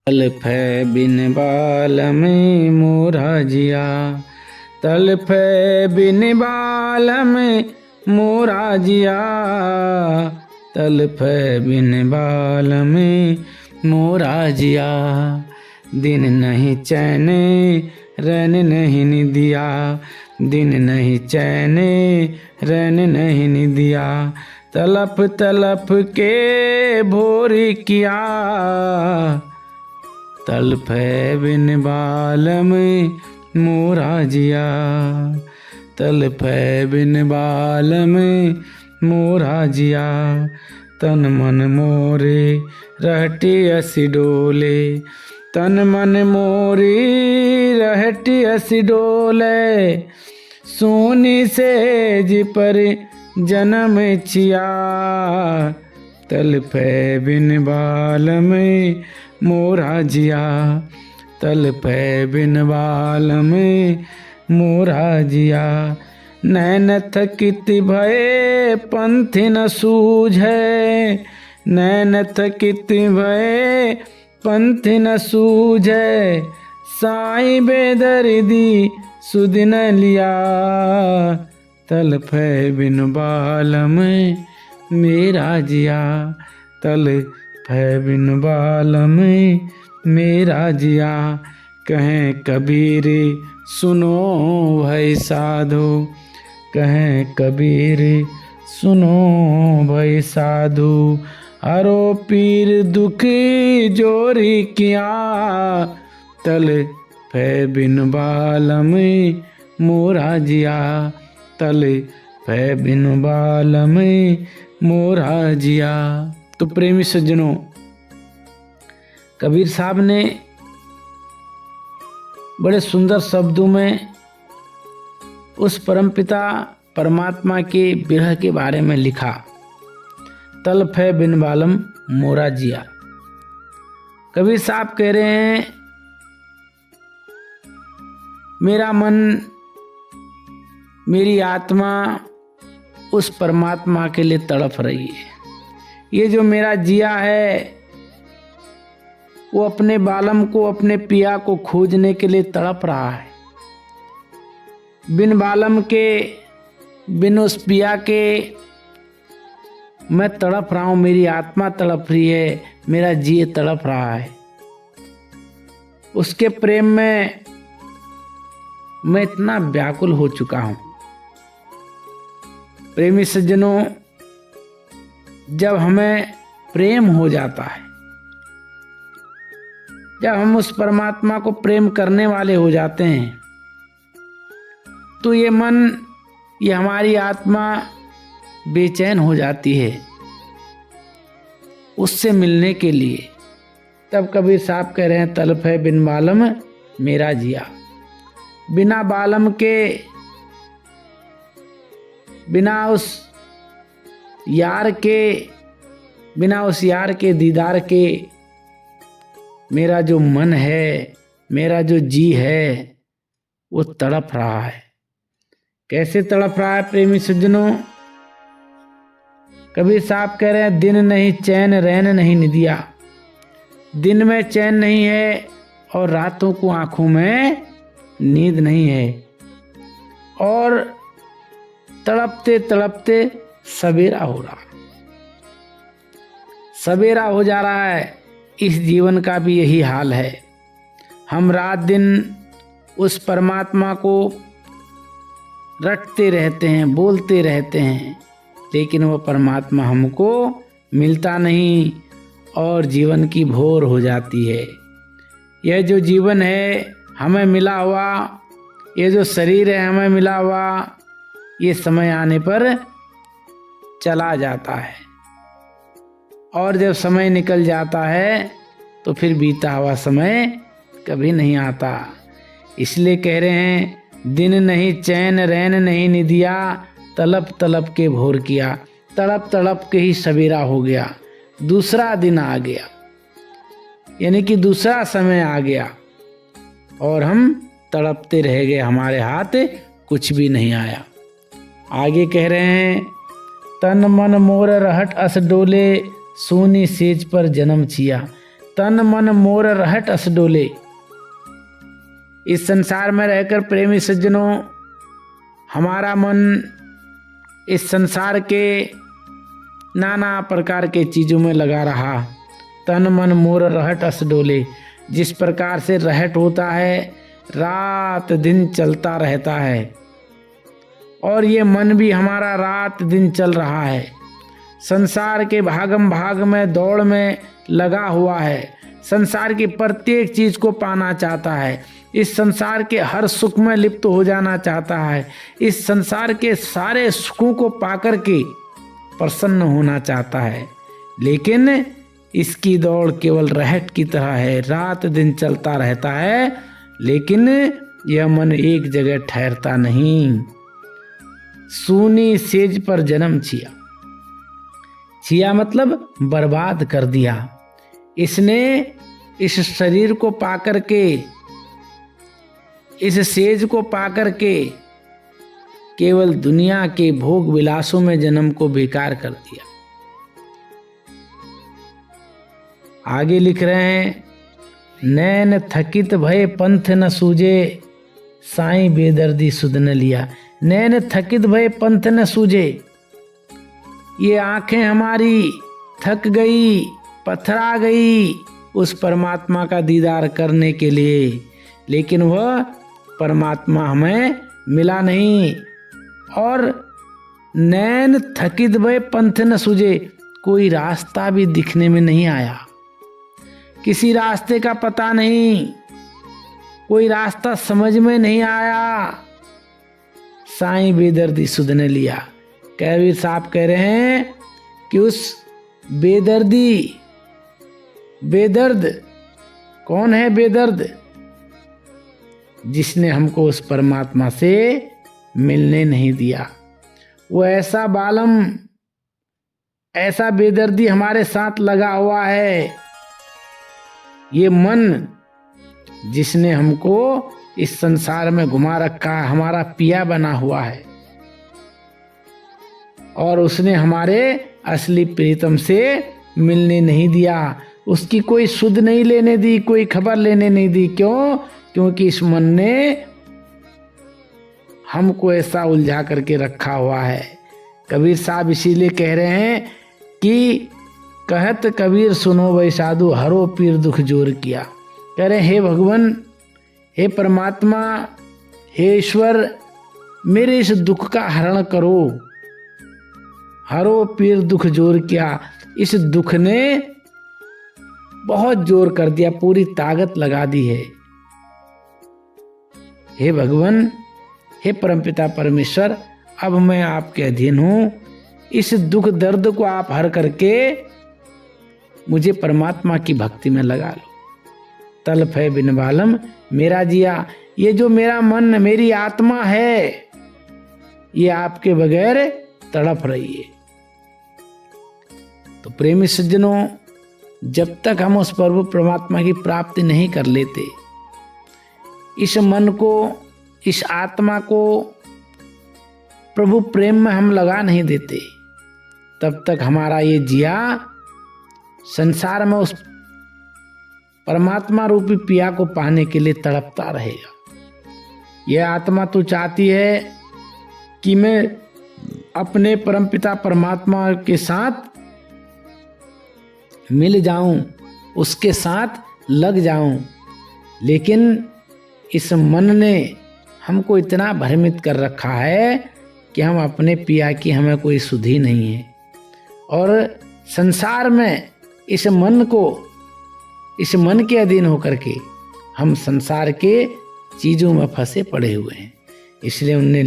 तलफै बिन बाल में मोरा जिया, तलफै बिन बाल में मोरा जिया, तलफै बिन बाल में मोरा जिया। दिन नहीं चैन रैन नहीं निदिया, दिन नहीं चैन रैन नहीं निदिया, तलप तलप के भोरी किया, तलफै बिन बाल में मोरा जिया, तलफै बिन बाल में मोरा जिया। तन मन मोरे रहती असी डोले, तन मन मोरी रहती असी डोले, सोनी सेज पर जन्म छिया, तलफै बिन बाल में मोरा जिया, तलफै बिन बाल में मोरा जिया। नैन थकित भये पंथ न सूझे, नैन थकित भये पंथ न सूझे, साईं बेदर्दी सुध न लिया, तलफै बिन बाल में मेरा जिया, तलफै बिन बाल में मेरा जिया। कहें कबीर सुनो भाई साधो, कहें कबीर सुनो भाई साधु, हरो पीर दुखी जोरी किया, तलफै बिन बाल में मोरा जिया, तलफै बिन बाल में मोरा जिया। तो प्रेमी सज्जनों, कबीर साहब ने बड़े सुंदर शब्दों में उस परमपिता परमात्मा के विरह के बारे में लिखा। तलफै बिन बालम मोरा जिया। कबीर साहब कह रहे हैं, मेरा मन, मेरी आत्मा उस परमात्मा के लिए तड़प रही है। ये जो मेरा जिया है वो अपने बालम को, अपने पिया को खोजने के लिए तड़प रहा है। बिन बालम के, बिन उस पिया के मैं तड़प रहा हूँ, मेरी आत्मा तड़प रही है, मेरा जी तड़प रहा है। उसके प्रेम में मैं इतना व्याकुल हो चुका हूँ। प्रेमी सज्जनों, जब हमें प्रेम हो जाता है, जब हम उस परमात्मा को प्रेम करने वाले हो जाते हैं, तो ये मन, ये हमारी आत्मा बेचैन हो जाती है उससे मिलने के लिए। तब कबीर साहब कह रहे हैं, तलफै बिन बालम मेरा जिया। बिना बालम के, बिना उस यार के, बिना उस यार के दीदार के मेरा जो मन है, मेरा जो जी है, वो तड़प रहा है। कैसे तड़प रहा है प्रेमी सज्जनों? कबीर साहब कह रहे हैं, दिन नहीं चैन रैन नहीं निदिया। दिन में चैन नहीं है और रातों को आंखों में नींद नहीं है, और तड़पते तड़पते सवेरा हो रहा, सवेरा हो जा रहा है। इस जीवन का भी यही हाल है। हम रात दिन उस परमात्मा को रटते रहते हैं, बोलते रहते हैं, लेकिन वह परमात्मा हमको मिलता नहीं और जीवन की भोर हो जाती है। यह जो जीवन है हमें मिला हुआ, ये जो शरीर है हमें मिला हुआ, ये समय आने पर चला जाता है, और जब समय निकल जाता है तो फिर बीता हुआ समय कभी नहीं आता। इसलिए कह रहे हैं, दिन नहीं चैन रैन नहीं निदिया, तड़प तड़प के भोर किया। तड़प तड़प के ही सवेरा हो गया, दूसरा दिन आ गया, यानी कि दूसरा समय आ गया, और हम तड़पते रह गए, हमारे हाथ कुछ भी नहीं आया। आगे कह रहे हैं, तन मन मोर रहट अस डोले, सोनी सेज पर जन्म छिया। तन मन मोर रहट अस डोले। इस संसार में रहकर प्रेमी सज्जनों, हमारा मन इस संसार के नाना प्रकार के चीज़ों में लगा रहा। तन मन मोर रहट अस डोले, जिस प्रकार से रहट होता है, रात दिन चलता रहता है, और ये मन भी हमारा रात दिन चल रहा है। संसार के भागम भाग में, दौड़ में लगा हुआ है। संसार की प्रत्येक चीज़ को पाना चाहता है। इस संसार के हर सुख में लिप्त हो जाना चाहता है। इस संसार के सारे सुखों को पाकर के प्रसन्न होना चाहता है। लेकिन इसकी दौड़ केवल रहट की तरह है, रात दिन चलता रहता है, लेकिन यह मन एक जगह ठहरता नहीं। सूनी सेज पर जन्म छिया। छिया मतलब बर्बाद कर दिया। इसने इस शरीर को पाकर के, इस सेज को पाकर के केवल दुनिया के भोग विलासों में जन्म को बेकार कर दिया। आगे लिख रहे हैं, नैन थकित भय पंथ न सूझे, साईं बेदर्दी सुध न लिया। नैन थकित भय पंथ न सूझे, ये आंखें हमारी थक गई, पथरा गई उस परमात्मा का दीदार करने के लिए, लेकिन वह परमात्मा हमें मिला नहीं। और नैन थकित भय पंथ न सूझे, कोई रास्ता भी दिखने में नहीं आया। किसी रास्ते का पता नहीं, कोई रास्ता समझ में नहीं आया। साईं बेदर्दी सुध ने लिया। कबीर साहब कह रहे हैं कि उस बेदर्दी, बेदर्द कौन है? बेदर्द जिसने हमको उस परमात्मा से मिलने नहीं दिया। वो ऐसा बालम, ऐसा बेदर्दी हमारे साथ लगा हुआ है। ये मन जिसने हमको इस संसार में घुमा रखा है, हमारा पिया बना हुआ है, और उसने हमारे असली प्रीतम से मिलने नहीं दिया। उसकी कोई सुध नहीं लेने दी, कोई खबर लेने नहीं दी। क्यों? क्योंकि इस मन ने हमको ऐसा उलझा करके रखा हुआ है। कबीर साहब इसीलिए कह रहे हैं कि कहत कबीर सुनो वै साधु, हरो पीर दुख जोर किया। कह रहे, हे भगवान, हे परमात्मा, हे ईश्वर, मेरे इस दुख का हरण करो। हरो पीर दुख जोर किया। इस दुख ने बहुत जोर कर दिया, पूरी ताकत लगा दी है। हे भगवान, हे परमपिता परमेश्वर, अब मैं आपके अधीन हूँ। इस दुख दर्द को आप हर करके मुझे परमात्मा की भक्ति में लगा लो। तल्फ है बिन बालम मेरा जिया। ये जो मेरा मन, मेरी आत्मा है, ये आपके बगैर तड़प रही है। तो प्रेमी सज्जनों, जब तक हम उस प्रभु परमात्मा की प्राप्ति नहीं कर लेते, इस मन को, इस आत्मा को प्रभु प्रेम में हम लगा नहीं देते, तब तक हमारा ये जिया संसार में उस परमात्मा रूपी पिया को पाने के लिए तड़पता रहेगा। यह आत्मा तो चाहती है कि मैं अपने परमपिता परमात्मा के साथ मिल जाऊं, उसके साथ लग जाऊं, लेकिन इस मन ने हमको इतना भ्रमित कर रखा है कि हम अपने पिया की हमें कोई सुधि नहीं है। और संसार में इस मन को, इस मन के अधीन होकर के हम संसार के चीज़ों में फंसे पड़े हुए हैं। इसलिए उनने